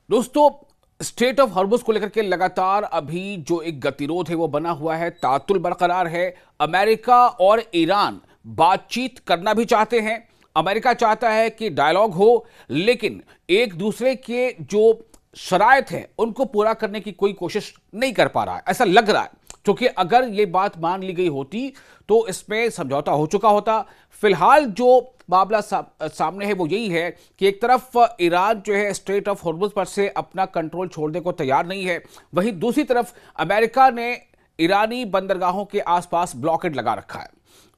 दोस्तों, straight of Hormuz को लेकर के लगातार अभी जो एक गतिरोध है वो बना हुआ है, तातुल बरकरार है। अमेरिका और ईरान बातचीत करना भी चाहते हैं। अमेरिका चाहता है कि डायलॉग हो, लेकिन एक दूसरे के जो शराइत है उनको पूरा करने की कोई कोशिश नहीं कर पा रहा है, ऐसा लग रहा है। क्योंकि अगर ये बात मान ली गई होती तो इसमें समझौता हो चुका होता। फिलहाल जो मामला सामने है वो यही है कि एक तरफ ईरान जो है स्ट्रेट ऑफ हॉर्मुज पर से अपना कंट्रोल छोड़ने को तैयार नहीं है, वहीं दूसरी तरफ अमेरिका ने ईरानी बंदरगाहों के आसपास ब्लॉकेड लगा रखा है।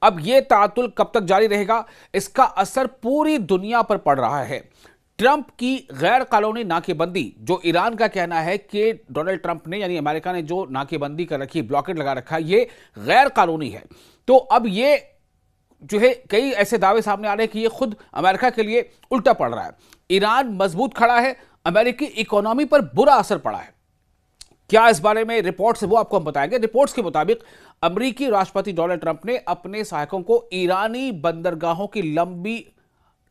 अब ये तातुल कब तक जारी रहेगा, इसका असर पूरी दुनिया पर पड़ रहा है। ट्रंप की गैर कानूनी नाकेबंदी, जो ईरान का कहना है कि डोनाल्ड ट्रंप ने यानी अमेरिका ने जो नाकेबंदी कर रखी, ब्लॉकेड लगा रखा है, ये गैर कानूनी है। तो अब ये जो है कई ऐसे दावे सामने आ रहे हैं कि ये खुद अमेरिका के लिए उल्टा पड़ रहा है। ईरान मजबूत खड़ा है, अमेरिकी इकोनॉमी पर बुरा असर पड़ा है। क्या इस बारे में रिपोर्ट्स है वो आपको हम बताएंगे। रिपोर्ट्स के मुताबिक अमेरिकी राष्ट्रपति डोनाल्ड ट्रंप ने अपने सहायकों को ईरानी बंदरगाहों की लंबी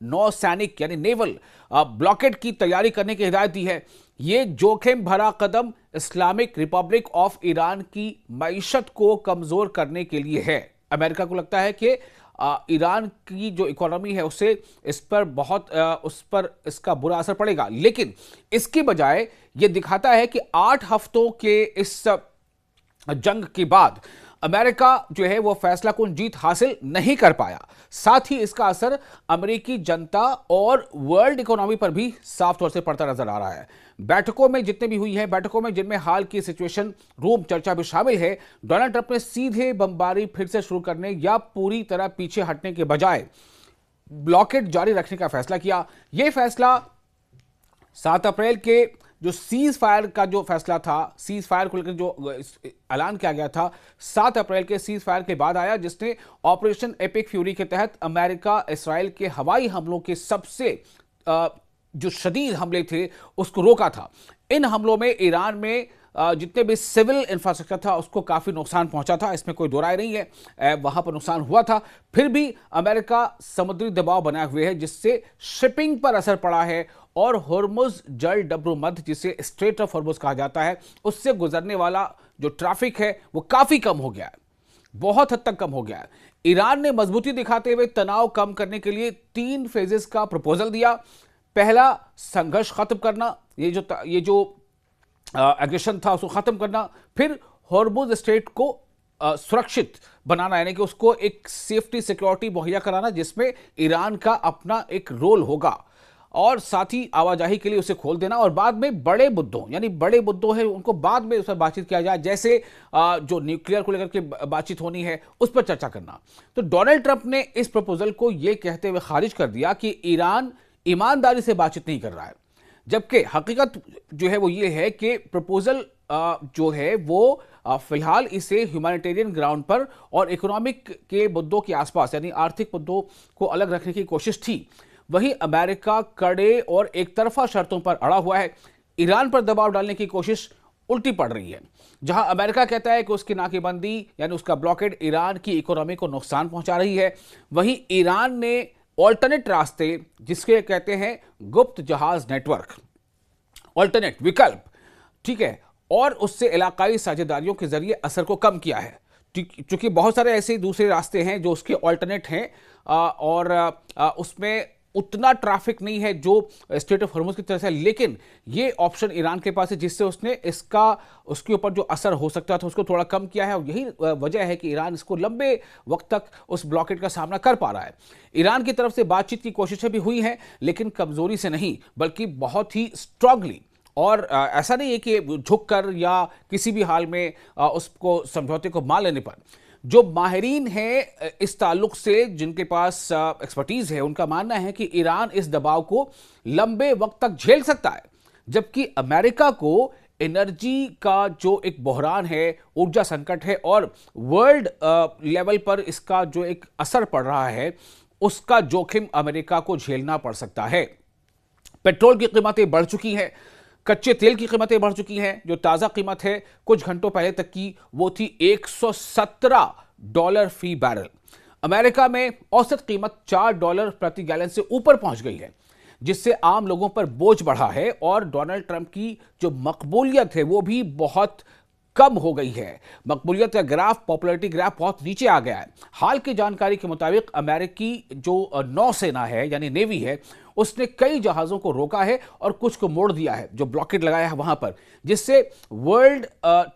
नौसैनिक यानी नेवल ब्लॉकेड की तैयारी करने की हिदायत दी है। यह जोखिम भरा कदम इस्लामिक रिपब्लिक ऑफ ईरान की मईशत को कमजोर करने के लिए है। अमेरिका को लगता है कि ईरान की जो इकोनॉमी है उसे इस पर इसका बुरा असर पड़ेगा, लेकिन इसकी बजाय यह दिखाता है कि 8 हफ्तों के इस जंग के बाद अमेरिका जो है वो फैसलाकुन जीत हासिल नहीं कर पाया। साथ ही इसका असर अमेरिकी जनता और वर्ल्ड इकोनॉमी पर भी साफ तौर से पड़ता नजर आ रहा है। बैठकों में जितने भी हुई है, बैठकों में जिनमें हाल की सिचुएशन रूम चर्चा भी शामिल है, डोनाल्ड ट्रंप ने सीधे बमबारी फिर से शुरू करने या पूरी तरह पीछे हटने के बजाय ब्लॉकेड जारी रखने का फैसला किया। यह फैसला 7 अप्रैल के जो सीज फायर का जो फैसला था, सीज फायर को लेकर जो ऐलान किया गया था 7 अप्रैल के सीज फायर के बाद आया, जिसने ऑपरेशन एपिक फ्यूरी के तहत अमेरिका इसराइल के हवाई हमलों के सबसे जो शदीद हमले थे उसको रोका था। इन हमलों में ईरान में जितने भी सिविल इंफ्रास्ट्रक्चर था उसको काफी नुकसान पहुंचा था, इसमें कोई दो राय नहीं है। वहां पर नुकसान हुआ था, फिर भी अमेरिका समुद्री दबाव बनाए हुए है, जिससे शिपिंग पर असर पड़ा है और हॉर्मुज जल डब्रू मध्य, जिसे स्ट्रेट ऑफ हॉर्मुज कहा जाता है, उससे गुजरने वाला जो ट्रैफिक है वो काफी कम हो गया है, बहुत हद तक कम हो गया है। ईरान ने मजबूती दिखाते हुए तनाव कम करने के लिए 3 फेजेस का प्रपोजल दिया। पहला, संघर्ष खत्म करना, ये जो एग्रेशन था उसको खत्म करना। फिर हॉर्मुज स्ट्रेट को सुरक्षित बनाना, यानी कि उसको एक सेफ्टी सिक्योरिटी मुहैया कराना जिसमें ईरान का अपना एक रोल होगा, और साथ ही आवाजाही के लिए उसे खोल देना। और बाद में बड़े मुद्दों, यानी बड़े मुद्दों है उनको बाद में उस पर बातचीत किया जाए, जैसे जो न्यूक्लियर को लेकर के बातचीत होनी है उस पर चर्चा करना। तो डोनाल्ड ट्रंप ने इस प्रपोजल को यह कहते हुए खारिज कर दिया कि ईरान ईमानदारी से बातचीत नहीं कर रहा है, जबकि हकीकत जो है वो ये है कि प्रपोजल जो है वो फिलहाल इसे ह्यूमैनिटेरियन ग्राउंड पर और इकोनॉमिक के मुद्दों के आसपास, यानी आर्थिक मुद्दों को अलग रखने की कोशिश थी। वहीं अमेरिका कड़े और एक तरफा शर्तों पर अड़ा हुआ है। ईरान पर दबाव डालने की कोशिश उल्टी पड़ रही है। जहां अमेरिका कहता है कि उसकी नाकेबंदी यानी उसका ब्लॉकेड ईरान की इकोनॉमी को नुकसान पहुंचा रही है, वहीं ईरान ने ऑल्टरनेट रास्ते, जिसके कहते हैं गुप्त जहाज नेटवर्क, ऑल्टरनेट विकल्प, ठीक है, और उससे इलाकाई साझेदारियों के जरिए असर को कम किया है। क्योंकि बहुत सारे ऐसे दूसरे रास्ते हैं जो उसके ऑल्टरनेट हैं और उसमें उतना ट्रैफिक नहीं है जो स्ट्रेट ऑफ हॉर्मुज की तरह से, लेकिन ये ऑप्शन ईरान के पास है जिससे उसने उसके ऊपर जो असर हो सकता था उसको थोड़ा कम किया है। और यही वजह है कि ईरान इसको लंबे वक्त तक उस ब्लॉकेड का सामना कर पा रहा है। ईरान की तरफ से बातचीत की कोशिशें भी हुई हैं, लेकिन कमजोरी से नहीं, बल्कि बहुत ही स्ट्रांगली। और ऐसा नहीं है कि झुककर या किसी भी हाल में उसको समझौते को मान लेने पर। जो माहिरीन हैं इस ताल्लुक से, जिनके पास एक्सपर्टीज है, उनका मानना है कि ईरान इस दबाव को लंबे वक्त तक झेल सकता है, जबकि अमेरिका को एनर्जी का जो एक बहरान है, ऊर्जा संकट है और वर्ल्ड लेवल पर इसका जो एक असर पड़ रहा है, उसका जोखिम अमेरिका को झेलना पड़ सकता है। पेट्रोल की कीमतें बढ़ चुकी हैं, कच्चे तेल की कीमतें बढ़ चुकी हैं। जो ताज़ा कीमत है कुछ घंटों पहले तक की वो थी $117 फी बैरल। अमेरिका में औसत कीमत $4 प्रति गैलन से ऊपर पहुंच गई है। जिससे आम लोगों पर बोझ बढ़ा है और डोनाल्ड ट्रंप की जो मकबूलियत है वो भी बहुत कम हो गई है। मकबूलियत का ग्राफ, पॉपुलैरिटी ग्राफ बहुत नीचे आ गया है। हाल की जानकारी के मुताबिक अमेरिकी जो नौसेना है यानी नेवी है, उसने कई जहाजों को रोका है और कुछ को मोड़ दिया है, जो ब्लॉकेड लगाया है वहां पर, जिससे वर्ल्ड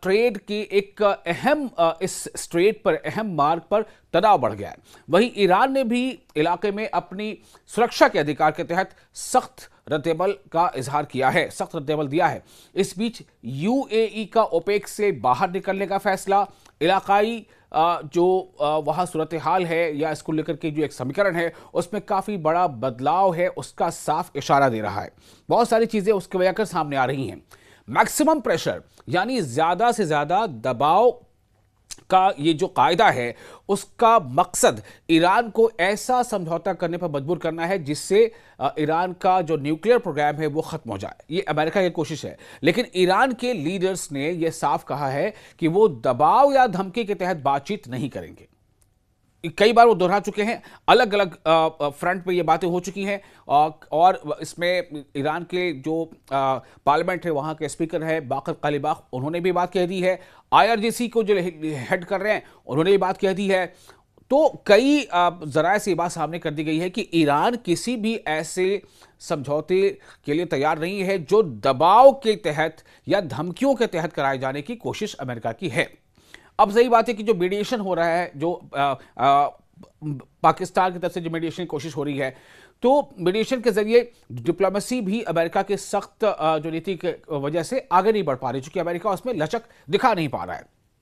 ट्रेड के एक अहम इस स्ट्रेट पर, अहम मार्ग पर तनाव बढ़ गया है। वहीं ईरान ने भी इलाके में अपनी सुरक्षा के अधिकार के तहत सख्त रद्देअमल का इजहार किया है, सख्त रद्देअमल दिया है। इस बीच यूएई का ओपेक से बाहर निकलने का फैसला, इलाकाई जो वहाँ सूरत हाल है या इसको लेकर के जो एक समीकरण है उसमें काफ़ी बड़ा बदलाव है, उसका साफ इशारा दे रहा है। बहुत सारी चीज़ें उसके वजह कर सामने आ रही हैं। मैक्सिमम प्रेशर यानी ज़्यादा से ज़्यादा दबाव का ये जो कायदा है, उसका मकसद ईरान को ऐसा समझौता करने पर मजबूर करना है जिससे ईरान का जो न्यूक्लियर प्रोग्राम है वो खत्म हो जाए। ये अमेरिका की कोशिश है, लेकिन ईरान के लीडर्स ने यह साफ कहा है कि वो दबाव या धमकी के तहत बातचीत नहीं करेंगे। कई बार वो दोहरा चुके हैं, अलग अलग फ्रंट पे ये बातें हो चुकी हैं। और इसमें ईरान के जो पार्लियामेंट है, वहाँ के स्पीकर है बाकर कालिबाख, उन्होंने भी बात कह दी है। आईआरजीसी को जो हेड कर रहे हैं उन्होंने भी बात कह दी है। तो कई जराये से ये बात सामने कर दी गई है कि ईरान किसी भी ऐसे समझौते के लिए तैयार नहीं है जो दबाव के तहत या धमकियों के तहत कराए जाने की कोशिश अमेरिका की है। अब सही बात है कि जो मीडिएशन हो रहा है, जो पाकिस्तान की तरफ से जो मीडिएशन की कोशिश हो रही है, तो मीडिएशन के जरिए डिप्लोमेसी भी अमेरिका के सख्त जो नीति की वजह से आगे नहीं बढ़ पा रही, चूंकि अमेरिका उसमें लचक दिखा नहीं पा रहा है।